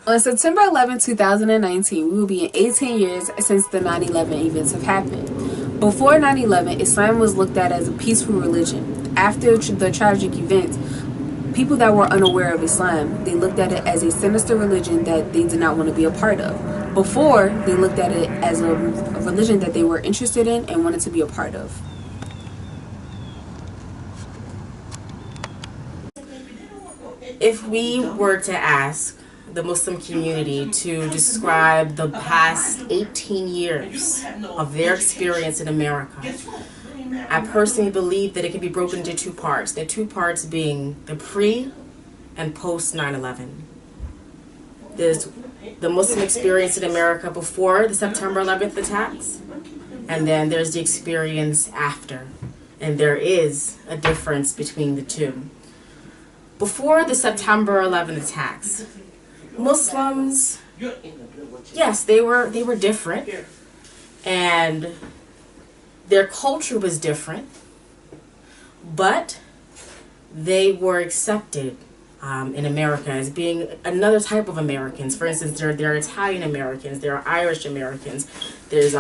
On September 11, 2019, we will be in 18 years since the 9/11 events have happened. Before 9/11, Islam was looked at as a peaceful religion. After the tragic events, people that were unaware of Islam, they looked at it as a sinister religion that they did not want to be a part of. Before, they looked at it as a religion that they were interested in and wanted to be a part of. If we were to ask the Muslim community to describe the past 18 years of their experience in America, I personally believe that it can be broken into two parts. The two parts being the pre and post 9/11. There's the Muslim experience in America before the September 11th attacks, and then there's the experience after. And there is a difference between the two. Before the September 11th attacks, Muslims, yes, they were different, and their culture was different, but they were accepted in America as being another type of Americans. For instance, there are Italian Americans, there are Irish Americans, there's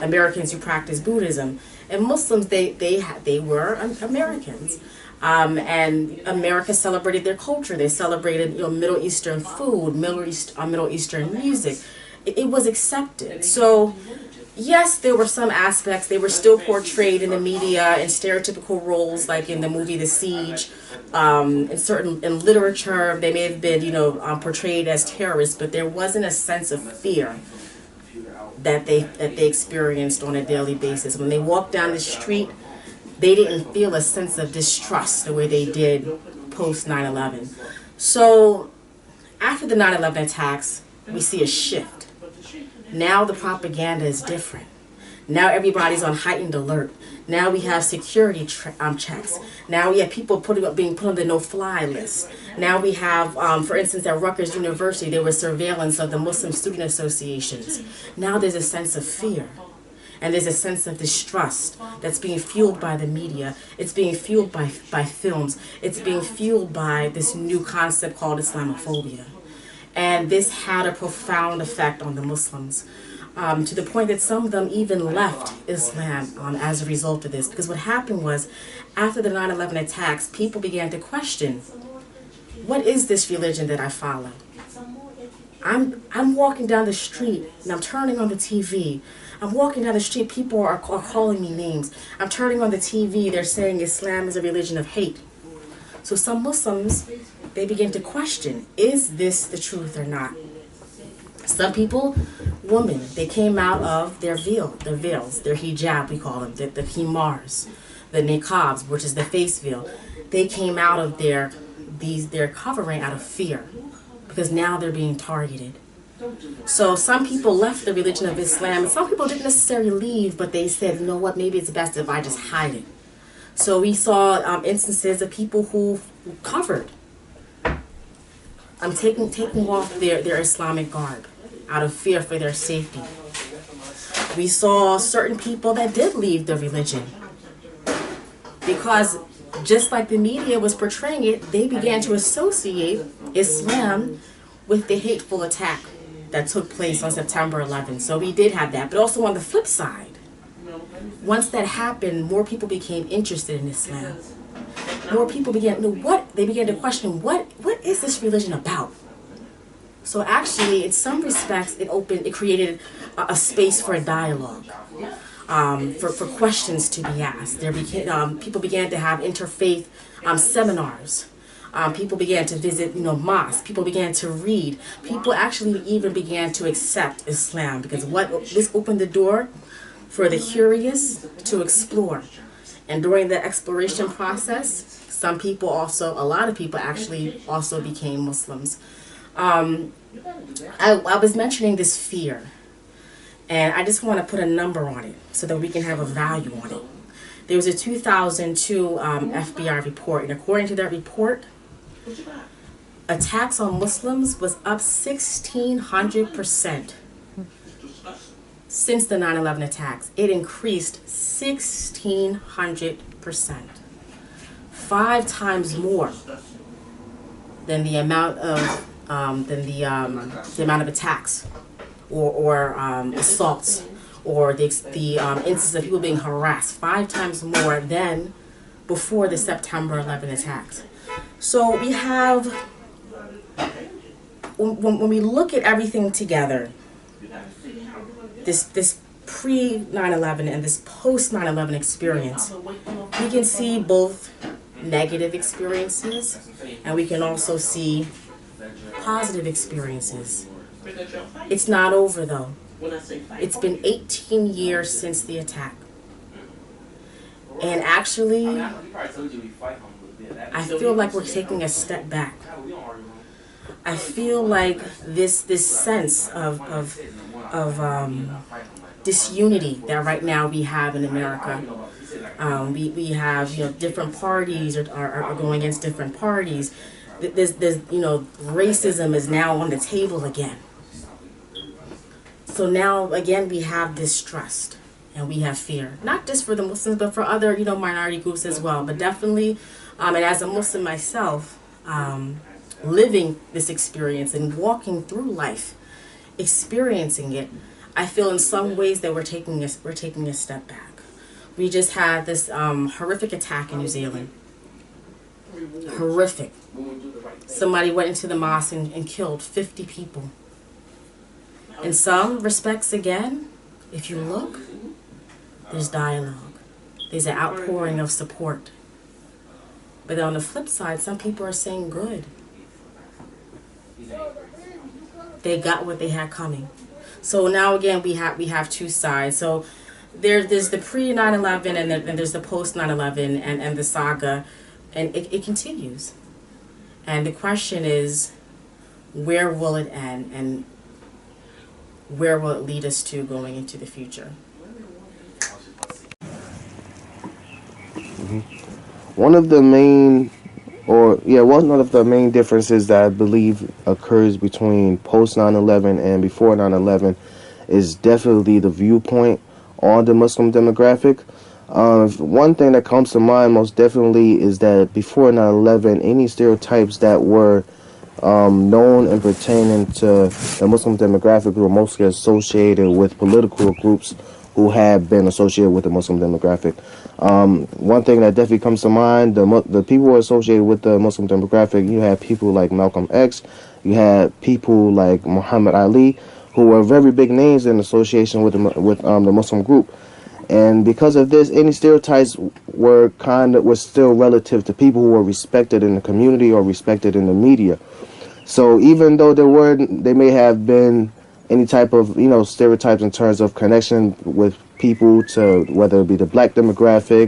Americans who practice Buddhism, and Muslims they were Americans. And America celebrated their culture. They celebrated, Middle Eastern food, Middle Eastern music. It was accepted. So, yes, there were some aspects. They were still portrayed in the media in stereotypical roles, like in the movie The Siege. In literature, they may have been, portrayed as terrorists, but there wasn't a sense of fear that they experienced on a daily basis. When they walked down the street, they didn't feel a sense of distrust the way they did post 9/11. So after the 9/11 attacks, we see a shift. Now the propaganda is different. Now everybody's on heightened alert. Now we have security checks. Now we have people being put on the no-fly list. Now we have, for instance, at Rutgers University, there was surveillance of the Muslim student associations. Now there's a sense of fear. And there's a sense of distrust that's being fueled by the media. It's being fueled by films. It's being fueled by this new concept called Islamophobia. And this had a profound effect on the Muslims, to the point that some of them even left Islam as a result of this. Because what happened was, after the 9/11 attacks, people began to question, what is this religion that I follow? I'm walking down the street and I'm turning on the TV. I'm walking down the street, people are calling me names. I'm turning on the TV, they're saying Islam is a religion of hate. So some Muslims, they begin to question, is this the truth or not? Some people, women, they came out of their veils, their hijab, we call them, the himars, the niqabs, which is the face veil. They came out of their covering out of fear, because now they're being targeted. So some people left the religion of Islam, and some people didn't necessarily leave, but they said, you know what, maybe it's best if I just hide it. So we saw instances of people who covered, taking off their Islamic garb out of fear for their safety. We saw certain people that did leave the religion because, just like the media was portraying it, they began to associate Islam with the hateful attack that took place on September 11th. So we did have that. But also on the flip side, once that happened, more people became interested in Islam. More people began to question, what is this religion about? So actually, in some respects, it created a space for a dialogue, for questions to be asked. People began to have interfaith seminars. People began to visit, mosques. People began to read. People actually even began to accept Islam, because this opened the door for the curious to explore. And during the exploration process, a lot of people actually also became Muslims. I was mentioning this fear, and I just want to put a number on it so that we can have a value on it. There was a 2002 FBI report, and according to that report, attacks on Muslims was up 1,600% since the 9/11 attacks. It increased 1,600%, 5 times more than the amount of than the amount of attacks or assaults or the instances of people being harassed, 5 times more than before the September 11 attacks. So we have, when we look at everything together, this pre 9/11 and this post 9/11 experience, we can see both negative experiences and we can also see positive experiences. It's not over though. It's been 18 years since the attack. And actually, I feel like we're taking a step back. I feel like this sense of disunity that right now we have in America. We have, different parties are going against different parties. There's racism is now on the table again. So now again we have distrust and we have fear, not just for the Muslims but for other minority groups as well. But definitely, and as a Muslim myself, living this experience and walking through life, experiencing it, I feel in some ways that we're taking a step back. We just had this horrific attack in New Zealand. Horrific. Somebody went into the mosque and killed 50 people. In some respects, again, if you look, there's dialogue. There's an outpouring of support. But on the flip side, some people are saying good. They got what they had coming. So now again, we have two sides. So there's the pre 9/11 and there's the post 9/11 and the saga, and it continues. And the question is, where will it end, and where will it lead us to going into the future? One of the main differences that I believe occurs between post 9/11 and before 9/11 is definitely the viewpoint on the Muslim demographic. One thing that comes to mind most definitely is that before 9/11, any stereotypes that were known and pertaining to the Muslim demographic were mostly associated with political groups who had been associated with the Muslim demographic. One thing that definitely comes to mind, the people who are associated with the Muslim demographic, you had people like Malcolm X, you had people like Muhammad Ali, who were very big names in association with the Muslim group. And because of this, any stereotypes were still relative to people who were respected in the community or respected in the media. So even though they may have been any type of stereotypes in terms of connection with people to whether it be the black demographic